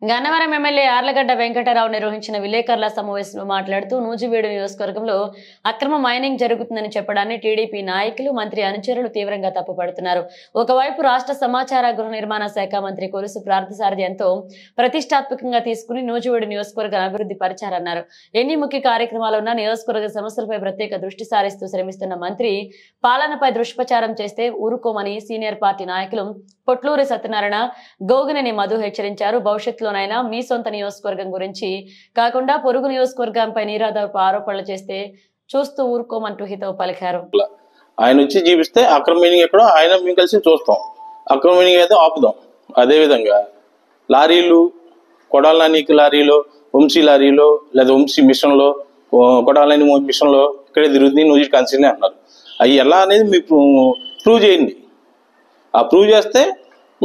Gannavaram MLA Yarlagadda Venkatarao నిర్వహించిన విలేకరుల సమావేశంలో మాట్లాడుతూ నూజివీడు నియోజకవర్గంలో అక్రమ మైనింగ్ జరుగుతుందని చెప్పడాన్ని టీడీపీ నాయకులు మంత్రి అనుచరులు తీవ్రంగా తప్పుపడుతున్నారు. ఒకవైపు రాష్ట్ర సమాచార గృహ నిర్మాణ శాఖ మంత్రి కొలుసు పార్థసారథి ఎంతో ప్రతిష్టాత్మకంగా తీసుకుని నూజివీడు నియోజకవర్గ అభివృద్ధి పరిచారన్నారు. ఎన్ని ముఖ్య కార్యక్రమాలు ఉన్నా నియోజకవర్గ సమస్యలపై ప్రత్యేక దృష్టి సారిస్తూ శ్రమిస్తున్న మంత్రి పాలనపై దుష్ప్రచారం చేస్తే ఊరుకోమని సీనియర్ పార్టీ నాయకులు పొట్లూరి సత్యనారాయణ, గోగినేని మధు హెచ్చరించారు. భవిష్యత్తులోనైనా మీ సొంత నియోజకవర్గం గురించి కాకుండా పొరుగు నియోజకవర్గంపై నిరాధారపు ఆరోపణలు చేస్తే చూస్తూ ఊరుకోమంటూ హితవు పలికారు. ఆయన వచ్చి జీవిస్తే అక్రమ మైనింగ్ ఎక్కడో ఆయన మేము కలిసి చూస్తాం, అక్రమ మైనింగ్ అయితే ఆపుదాం. అదేవిధంగా లారీలు, కొడాలని లారీలో, వంశీ లారీలో లేదా వంశీ మిషన్లో, కొడాలని మిషన్లో ఇక్కడే తిరుగుతుంది నూజి కాన్సీనే అన్నారు. అవి ఎలా అనేది మీకు ప్రూవ్ చేయండి. ఆ ప్రూవ్ చేస్తే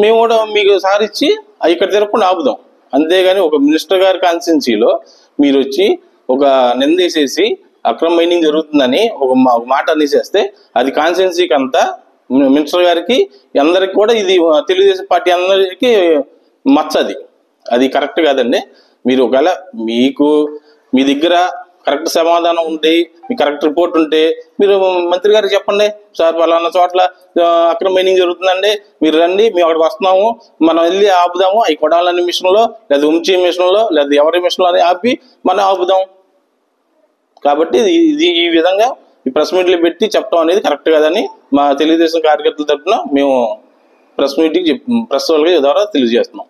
మేము కూడా మీకు సార్ ఇచ్చి అవి ఇక్కడ తిరగకుండా ఆపుదాం. అంతేగాని ఒక మినిస్టర్ గారి కాన్స్టిట్యున్సీలో మీరు వచ్చి ఒక నిందేసేసి అక్రమ మైనింగ్ జరుగుతుందని ఒక మాట అనేసేస్తే అది కాన్స్టిట్యున్సీకి అంతా మినిస్టర్ గారికి అందరికి కూడా ఇది తెలుగుదేశం పార్టీ అందరికీ మచ్చది. అది కరెక్ట్ కాదండి. మీరు ఒకవేళ మీకు మీ దగ్గర కరెక్ట్ సమాధానం ఉంటే, మీ కరెక్ట్ రిపోర్ట్ ఉంటే మీరు మంత్రి గారికి చెప్పండి, సార్ పలానా చోట్ల అక్రమ మైనింగ్ జరుగుతుందండి, మీరు రండి, మేము అక్కడికి వస్తున్నాము, మనం వెళ్ళి ఆపుదాము. అవి కొడాలని మిషన్లో లేదా వంశీ మిషన్లో లేదా ఎవరి మిషన్లో అని ఆపి మనం ఆపుదాం. కాబట్టి ఇది ఈ విధంగా ఈ ప్రెస్ మీట్లు పెట్టి చెప్పడం అనేది కరెక్ట్ కాదని మా తెలుగుదేశం కార్యకర్తల తరఫున మేము ప్రెస్ మీటింగ్ ప్రెస్ వాళ్ళకి ద్వారా తెలియజేస్తున్నాం.